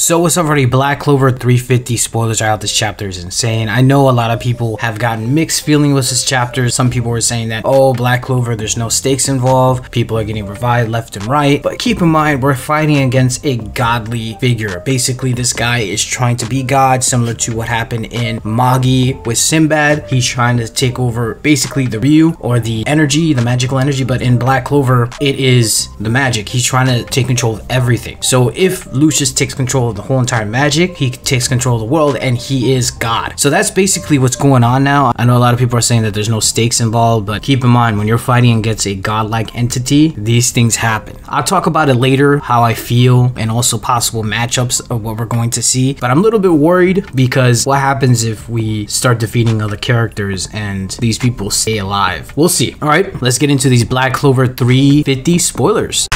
So what's up everybody, Black Clover 350 spoilers are out. This chapter is insane. I know a lot of people have gotten mixed feeling with this chapter. Some people were saying that, oh, Black Clover, there's no stakes involved. People are getting revived left and right. But keep in mind, we're fighting against a godly figure. Basically, this guy is trying to be God, similar to what happened in Magi with Sinbad. He's trying to take over basically the Ryu, or the energy, the magical energy. But in Black Clover, it is the magic. He's trying to take control of everything. So if Lucius takes control of the whole entire magic, he takes control of the world, and he is God. So that's basically what's going on now. I know a lot of people are saying that there's no stakes involved, but keep in mind, when you're fighting against a godlike entity, these things happen. I'll talk about it later, how I feel, and also possible matchups of what we're going to see. But I'm a little bit worried, because what happens if we start defeating other characters and these people stay alive? We'll see. All right, let's get into these Black Clover 350 spoilers.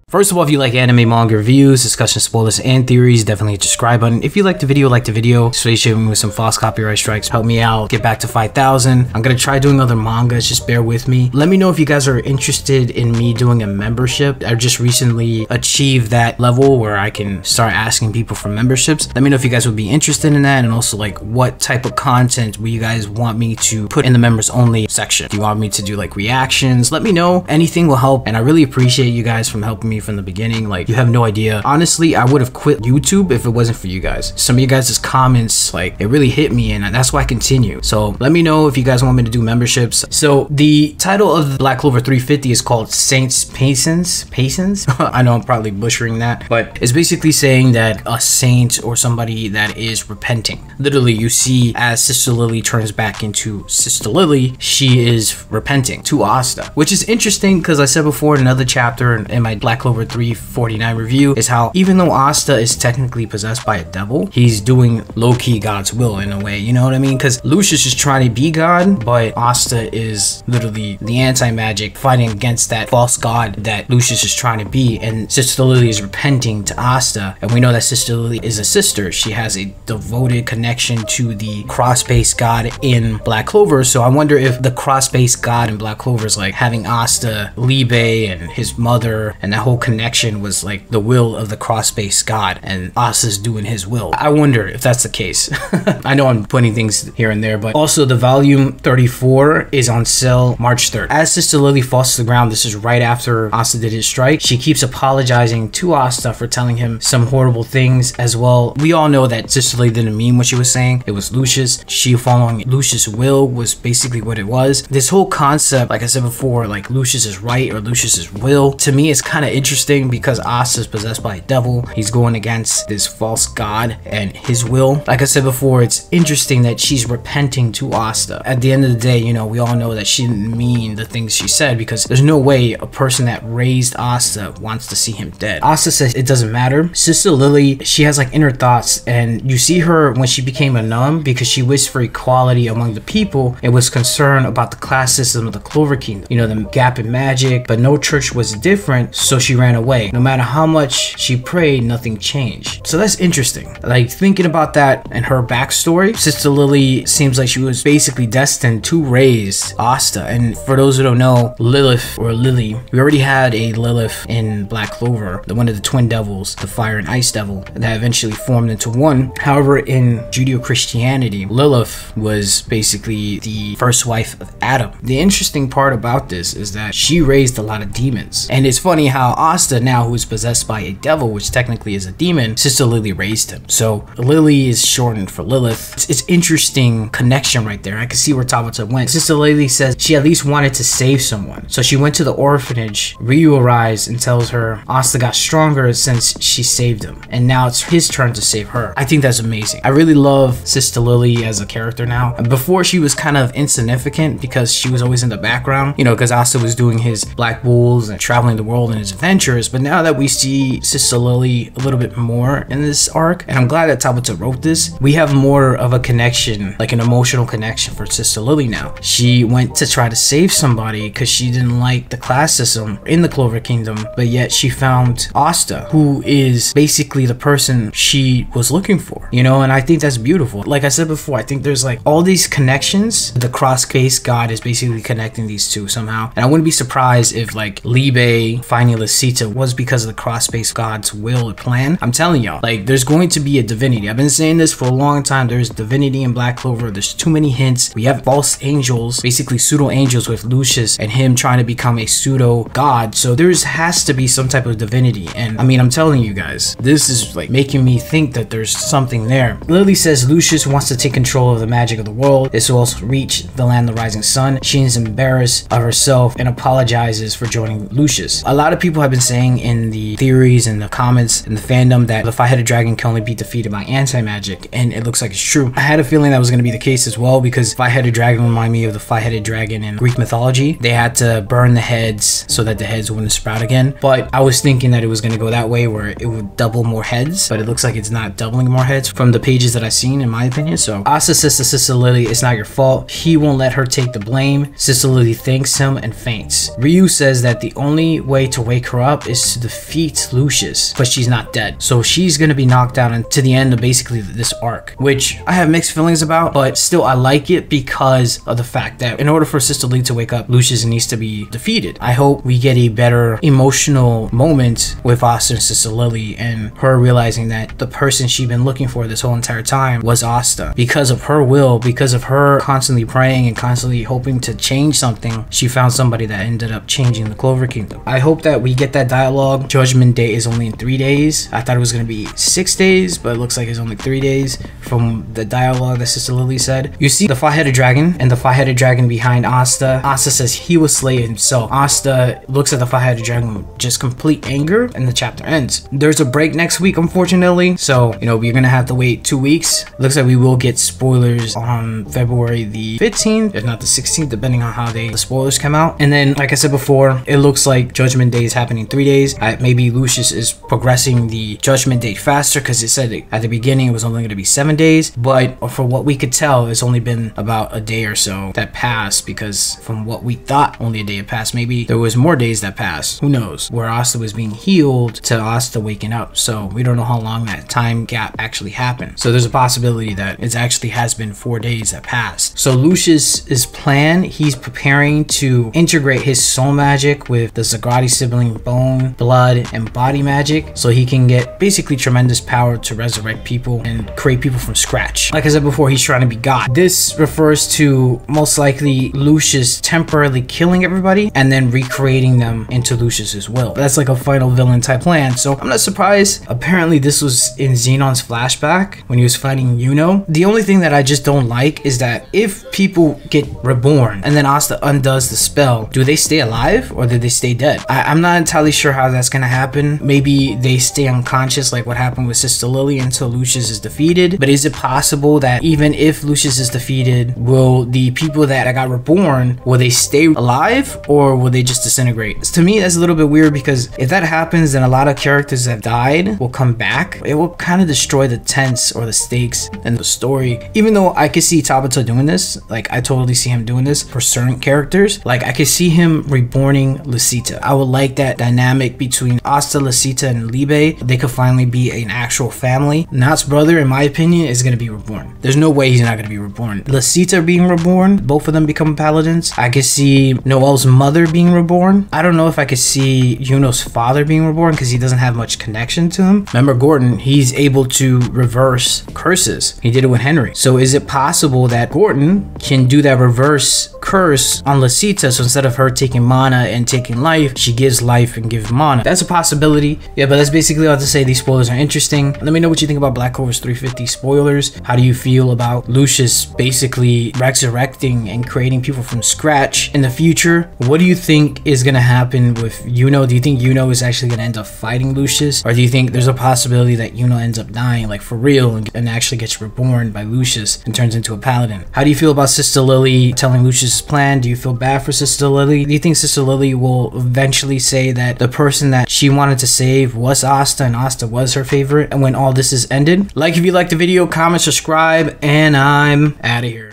First of all, if you like anime, manga reviews, discussion, spoilers, and theories, definitely hit the subscribe button. If you like the video, stay shooting me with some false copyright strikes. Help me out, get back to 5,000. I'm gonna try doing other mangas, just bear with me. Let me know if you guys are interested in me doing a membership. I just recently achieved that level where I can start asking people for memberships. Let me know if you guys would be interested in that, and also like what type of content will you guys want me to put in the members only section. Do you want me to do like reactions? Let me know. Anything will help, and I really appreciate you guys from helping me from the beginning. Like, you have no idea. Honestly, I would have quit YouTube if it wasn't for you guys. Some of you guys' comments, like, it really hit me, and that's why I continue. So let me know if you guys want me to do memberships. So the title of Black Clover 350 is called Saint's Patience. I know I'm probably butchering that, but it's basically saying that a saint or somebody that is repenting. Literally, you see as Sister Lily turns back into Sister Lily, she is repenting to Asta, which is interesting because I said before in another chapter in my Black Clover 349 review is how even though Asta is technically possessed by a devil, he's doing low-key God's will in a way, you know what I mean? Because Lucius is trying to be God, but Asta is literally the anti-magic fighting against that false god that Lucius is trying to be, and Sister Lily is repenting to Asta, and we know that Sister Lily is a sister. She has a devoted connection to the cross-based god in Black Clover, so I wonder if the cross-based god in Black Clover is like having Asta, Liebe, and his mother, and that whole connection was like the will of the cross-based god, and Asta's doing his will. I wonder if that's the case. I know I'm putting things here and there, but also the volume 34 is on sale March 3rd. As Sister Lily falls to the ground, this is right after Asta did his strike. She keeps apologizing to Asta for telling him some horrible things as well. We all know that Sister Lily didn't mean what she was saying. It was Lucius. She following Lucius' will was basically what it was. This whole concept, like I said before, like Lucius' right or Lucius' will, to me is kind of interesting because Asta is possessed by a devil. He's going against this false god and his will. Like I said before, it's interesting that she's repenting to Asta. At the end of the day, you know, we all know that she didn't mean the things she said, because there's no way a person that raised Asta wants to see him dead. Asta says it doesn't matter. Sister Lily, she has like inner thoughts, and you see her when she became a nun because she wished for equality among the people. It was concerned about the class system of the Clover Kingdom, you know, the gap in magic, but no church was different, so she ran away. No matter how much she prayed, nothing changed. So that's interesting. Like, thinking about that and her backstory, Sister Lily seems like she was basically destined to raise Asta. And for those who don't know, Lilith or Lily, we already had a Lilith in Black Clover, one of the twin devils, the fire and ice devil, that eventually formed into one. However, in Judeo-Christianity, Lilith was basically the first wife of Adam. The interesting part about this is that she raised a lot of demons. And it's funny how Asta now, who is possessed by a devil, which technically is a demon, Sister Lily raised him. So Lily is shortened for Lilith. It's interesting connection right there. I can see where Tabata went. Sister Lily says she at least wanted to save someone. So she went to the orphanage. Ryu arrives and tells her Asta got stronger since she saved him, and now it's his turn to save her. I think that's amazing. I really love Sister Lily as a character now. And before, she was kind of insignificant because she was always in the background, you know, because Asta was doing his Black Bulls and traveling the world in his adventures. adventurous, but now that we see Sister Lily a little bit more in this arc, and I'm glad that Tabata wrote this, we have more of a connection, like an emotional connection for Sister Lily now. She went to try to save somebody because she didn't like the class system in the Clover Kingdom, but yet she found Asta, who is basically the person she was looking for, you know, and I think that's beautiful. Like I said before, I think there's like all these connections. The cross-face god is basically connecting these two somehow, and I wouldn't be surprised if like Libe finding Lisita was because of the cross-face god's will or plan. I'm telling y'all, like there's going to be a divinity. I've been saying this for a long time. There's divinity in Black Clover. There's too many hints. We have false angels, basically pseudo angels with Lucius and him trying to become a pseudo god, so there's has to be some type of divinity. And I mean, I'm telling you guys, this is like making me think that there's something there. Lily says Lucius wants to take control of the magic of the world. This will also reach the land of the rising sun. She is embarrassed of herself and apologizes for joining Lucius. A lot of people have been saying in the theories and the comments in the fandom that the five-headed dragon can only be defeated by anti-magic, and it looks like it's true. I had a feeling that was going to be the case as well, because five-headed dragon remind me of the five-headed dragon in Greek mythology. They had to burn the heads so that the heads wouldn't sprout again, but I was thinking that it was going to go that way where it would double more heads, but it looks like it's not doubling more heads from the pages that I've seen, in my opinion. So Asta says to Sister Lily, it's not your fault. He won't let her take the blame. Sister Lily thanks him and faints. Ryu says that the only way to wake her up is to defeat Lucius, but she's not dead, so she's going to be knocked out until the end of basically this arc, which I have mixed feelings about, but still I like it because of the fact that in order for Sister Lily to wake up, Lucius needs to be defeated. I hope we get a better emotional moment with Asta and Sister Lily and her realizing that the person she'd been looking for this whole entire time was Asta. Because of her will, because of her constantly praying and constantly hoping to change something, she found somebody that ended up changing the Clover Kingdom. I hope that we get that dialogue. Judgment Day is only in 3 days. I thought it was going to be 6 days, but it looks like it's only 3 days from the dialogue that Sister Lily said. You see the five-headed dragon and the five-headed dragon behind Asta. Asta says he will slay himself. Asta looks at the five-headed dragon with just complete anger, and the chapter ends. There's a break next week, unfortunately, so you know we're gonna have to wait 2 weeks. Looks like we will get spoilers on February the 15th, if not the 16th, depending on how the spoilers come out. And then, like I said before, it looks like Judgment Day is happening in 3 days. Maybe Lucius is progressing the Judgment Day faster, because it said at the beginning it was only going to be 7 days, but for what we could tell, it's only been about a day or so that passed, because from what we thought, only a day had passed. Maybe there was more days that passed, who knows, where Asta was being healed to Asta waking up, so we don't know how long that time gap actually happened. So there's a possibility that it actually has been 4 days that passed. So Lucius's plan, he's preparing to integrate his soul magic with the Zagrati sibling bone, blood, and body magic, so he can get basically tremendous power to resurrect people and create people from scratch. Like I said before, he's trying to be God. This refers to most likely Lucius temporarily killing everybody and then recreating them into Lucius's will. That's like a final villain type plan, so I'm not surprised. Apparently this was in Xenon's flashback when he was fighting Yuno. The only thing that I just don't like is that if people get reborn and then Asta undoes the spell, do they stay alive or do they stay dead? I'm not entirely sure how that's gonna happen. Maybe they stay unconscious like what happened with Sister Lily until Lucius is defeated, but is it possible that even if Lucius is defeated, will the people that got reborn, will they stay alive or will they just disintegrate? To me, that's a little bit weird, because if that happens, then a lot of characters that died will come back. It will kind of destroy the tense or the stakes in the story. Even though I could see Tabata doing this, like I totally see him doing this for certain characters. Like I could see him reborning Lisita. I would like that dynamic between Asta, Lisita, and Libe. They could finally be an actual family. Naut's brother, in my opinion, is going to be reborn. There's no way he's not going to be reborn. Lisita being reborn, both of them become paladins. I could see Noel's mother being reborn. I don't know if I could see Yuno's father being reborn, because he doesn't have much connection to him. Remember Gordon, he's able to reverse curses. He did it with Henry. So is it possible that Gordon can do that reverse curse on Lisita, so instead of her taking mana and taking life, she gives life and gives mana? That's a possibility. Yeah, but that's basically all to say. These spoilers are interesting. Let me know what you think about Black Clover's 350 spoilers. How do you feel about Lucius basically resurrecting and creating people from scratch in the future? What do you think is going to happen with Yuno? Do you think Yuno is actually going to end up fighting Lucius, or do you think there's a possibility that Yuno ends up dying like for real and actually gets reborn by Lucius and turns into a paladin? How do you feel about Sister Lily telling Lucius' plan? Do you feel bad for Sister Lily? Do you think Sister Lily will eventually say that that the person that she wanted to save was Asta, and Asta was her favorite, and when all this is ended. Like if you liked the video, comment, subscribe, and I'm out of here.